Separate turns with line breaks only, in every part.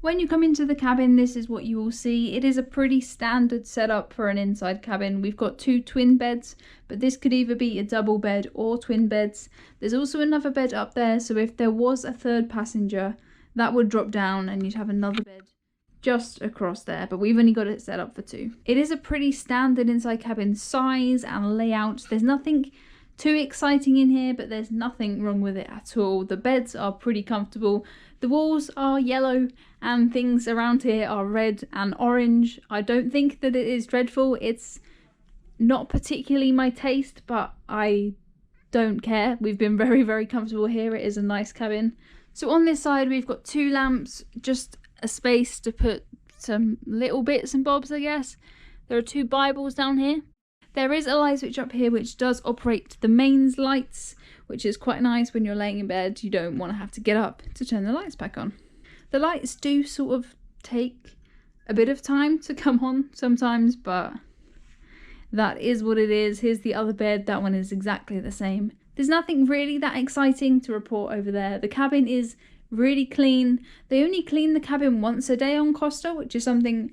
When you come into the cabin, this is what you will see. It is a pretty standard setup for an inside cabin. We've got 2 twin beds, but this could either be a double bed or twin beds. There's also another bed up there, so if there was a 3rd passenger, that would drop down and you'd have another bed just across there, but we've only got it set up for 2. It is a pretty standard inside cabin size and layout. There's nothing too exciting in here, but there's nothing wrong with it at all. The beds are pretty comfortable. The walls are yellow and things around here are red and orange. I don't think that it is dreadful. It's not particularly my taste, but I don't care. We've been very, very comfortable here. It is a nice cabin. So on this side, we've got 2 lamps, just a space to put some little bits and bobs, I guess. There are 2 Bibles down here. There is a light switch up here which does operate the mains lights, which is quite nice when you're laying in bed. You don't want to have to get up to turn the lights back on. The lights do sort of take a bit of time to come on sometimes, but that is what it is. Here's the other bed. That one is exactly the same. There's nothing really that exciting to report over there. The cabin is really clean. They only clean the cabin once a day on Costa, which is something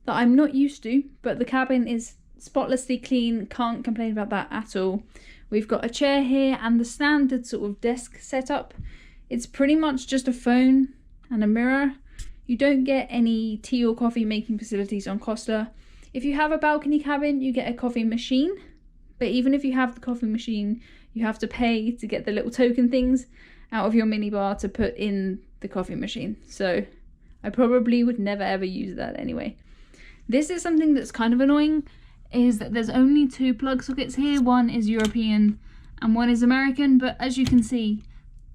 that I'm not used to, but the cabin is spotlessly clean. Can't complain about that at all. We've got a chair here and the standard sort of desk setup. It's pretty much just a phone and a mirror. You don't get any tea or coffee making facilities on Costa. If you have a balcony cabin, you get a coffee machine, but even if you have the coffee machine, you have to pay to get the little token things out of your minibar to put in the coffee machine. So I probably would never ever use that anyway. This is something that's kind of annoying, is that there's only 2 plug sockets here. One is European and one is American, but as you can see,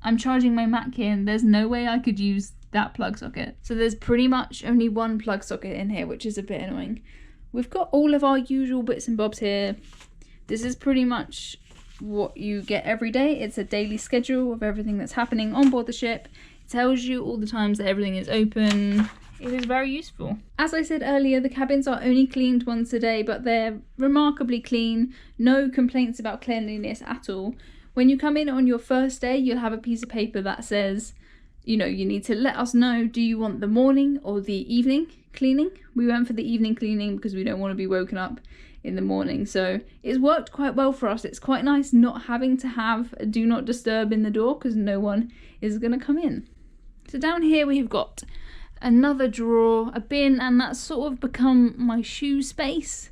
I'm charging my Mac here and there's no way I could use that plug socket. So there's pretty much only 1 plug socket in here, which is a bit annoying. We've got all of our usual bits and bobs here. This is pretty much what you get every day. It's a daily schedule of everything that's happening on board the ship. It tells you all the times that everything is open. It is very useful. As I said earlier, the cabins are only cleaned once a day, but they're remarkably clean. No complaints about cleanliness at all. When you come in on your first day, you'll have a piece of paper that says, you know, you need to let us know, do you want the morning or the evening cleaning? We went for the evening cleaning because we don't want to be woken up in the morning. So it's worked quite well for us. It's quite nice not having to have a do not disturb in the door because no one is going to come in. So down here we've got another drawer, a bin, and that's sort of become my shoe space.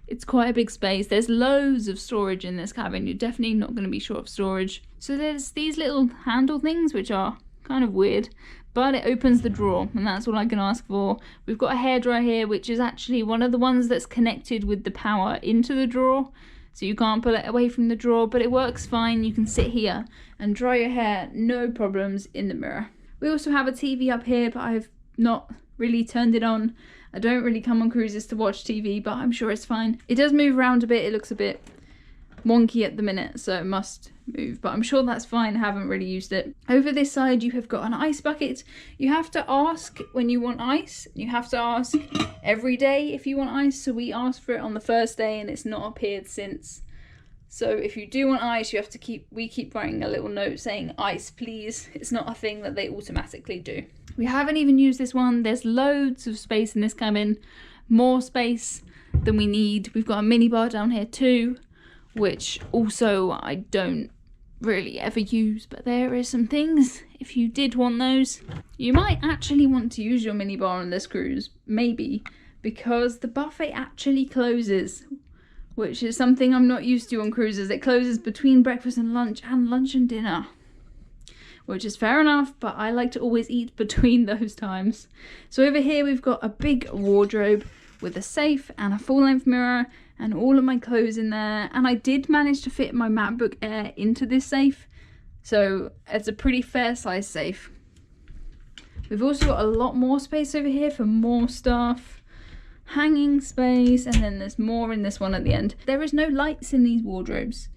It's quite a big space. There's loads of storage in this cabin. You're definitely not going to be short of storage. So there's these little handle things which are kind of weird, but it opens the drawer and that's all I can ask for. We've got a hairdryer here, which is actually one of the ones that's connected with the power into the drawer, so you can't pull it away from the drawer, but it works fine. You can sit here and dry your hair, no problems, in the mirror. We also have a TV up here, but I've not really turned it on. I don't really come on cruises to watch TV, but I'm sure it's fine. It does move around a bit. It looks a bit wonky at the minute, so it must move, but I'm sure that's fine. I haven't really used it. Over this side you have got an ice bucket. You have to ask when you want ice. You have to ask every day if you want ice, so we asked for it on the first day and it's not appeared since. So if you do want ice, you have to we keep writing a little note saying ice please. It's not a thing that they automatically do. We haven't even used this one. There's loads of space in this cabin, more space than we need. We've got a mini bar down here too, which also I don't really ever use, but there is some things if you did want those. You might actually want to use your minibar on this cruise, maybe, because the buffet actually closes, which is something I'm not used to on cruises. It closes between breakfast and lunch and dinner, which is fair enough, but I like to always eat between those times. So over here we've got a big wardrobe with a safe and a full-length mirror and all of my clothes in there, and I did manage to fit my MacBook Air into this safe, so it's a pretty fair size safe. We've also got a lot more space over here for more stuff, hanging space, and then there's more in this one at the end. There is no lights in these wardrobes,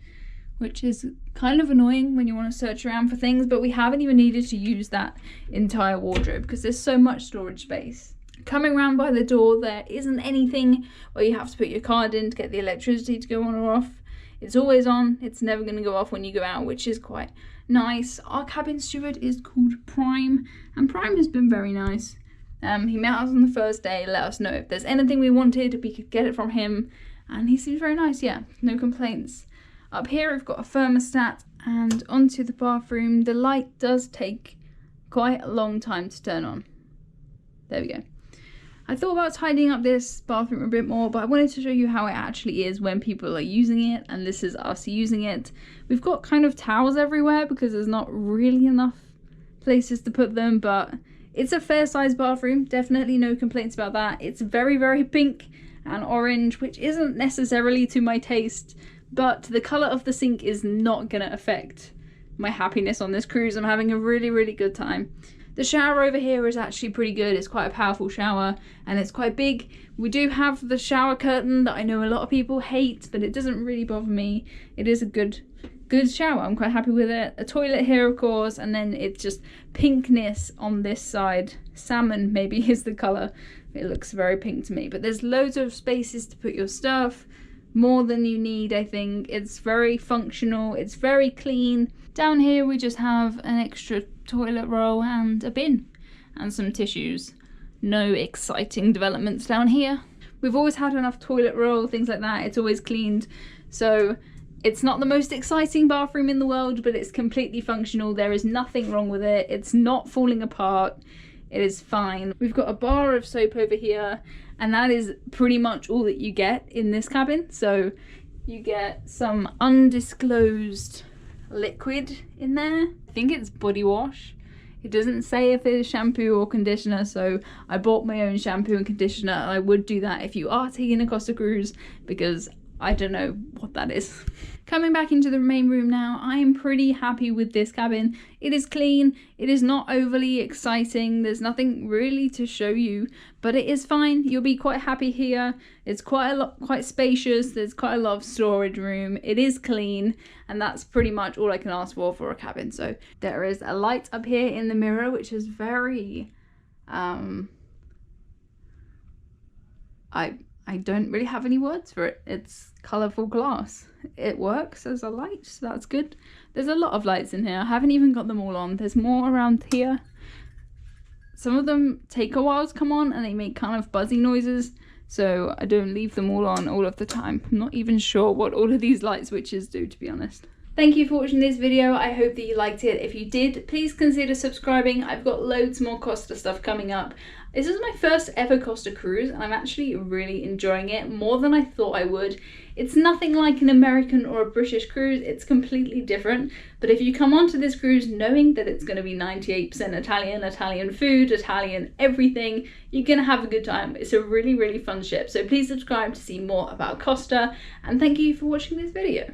which is kind of annoying when you want to search around for things, but we haven't even needed to use that entire wardrobe because there's so much storage space. Coming around by the door, there isn't anything where you have to put your card in to get the electricity to go on or off. It's always on. It's never going to go off when you go out, which is quite nice. Our cabin steward is called Prime, and Prime has been very nice. He met us on the first day, let us know if there's anything we wanted, we could get it from him, and he seems very nice. Yeah, no complaints. Up here we've got a thermostat, and onto the bathroom. The light does take quite a long time to turn on. There we go. I thought about tidying up this bathroom a bit more, but I wanted to show you how it actually is when people are using it, and this is us using it. We've got kind of towels everywhere because there's not really enough places to put them, but it's a fair sized bathroom, definitely no complaints about that. It's very, very pink and orange, which isn't necessarily to my taste, but the colour of the sink is not gonna affect my happiness on this cruise. I'm having a really, really good time. The shower over here is actually pretty good. It's quite a powerful shower and it's quite big. We do have the shower curtain that I know a lot of people hate, but it doesn't really bother me. It is a good shower. I'm quite happy with it. A toilet here, of course, and then it's just pinkness on this side. Salmon maybe is the colour. It looks very pink to me, but there's loads of spaces to put your stuff. More than you need, I think. It's very functional. It's very clean. Down here we just have an extra toilet roll and a bin and some tissues. No exciting developments down here. We've always had enough toilet roll, things like that. It's always cleaned. So it's not the most exciting bathroom in the world, but it's completely functional. There is nothing wrong with it. It's not falling apart. It is fine. We've got a bar of soap over here, and that is pretty much all that you get in this cabin. So you get some undisclosed liquid in there. I think it's body wash. It doesn't say if it is shampoo or conditioner, so I bought my own shampoo and conditioner, and I would do that if you are taking a Costa Cruise, because I don't know what that is. Coming back into the main room now, I am pretty happy with this cabin. It is clean, it is not overly exciting, there's nothing really to show you, but it is fine. You'll be quite happy here. It's quite spacious, there's quite a lot of storage room, it is clean, and that's pretty much all I can ask for a cabin. So there is a light up here in the mirror, which is very, I don't really have any words for it. It's colourful glass. It works as a light, so that's good. There's a lot of lights in here. I haven't even got them all on. There's more around here. Some of them take a while to come on and they make kind of buzzy noises, so I don't leave them all on all of the time. I'm not even sure what all of these light switches do, to be honest. Thank you for watching this video. I hope that you liked it. If you did, please consider subscribing. I've got loads more Costa stuff coming up. This is my first ever Costa cruise, and I'm actually really enjoying it more than I thought I would. It's nothing like an American or a British cruise. It's completely different. But if you come onto this cruise knowing that it's going to be 98% Italian, Italian food, Italian everything, you're going to have a good time. It's a really, really fun ship. So please subscribe to see more about Costa, and thank you for watching this video.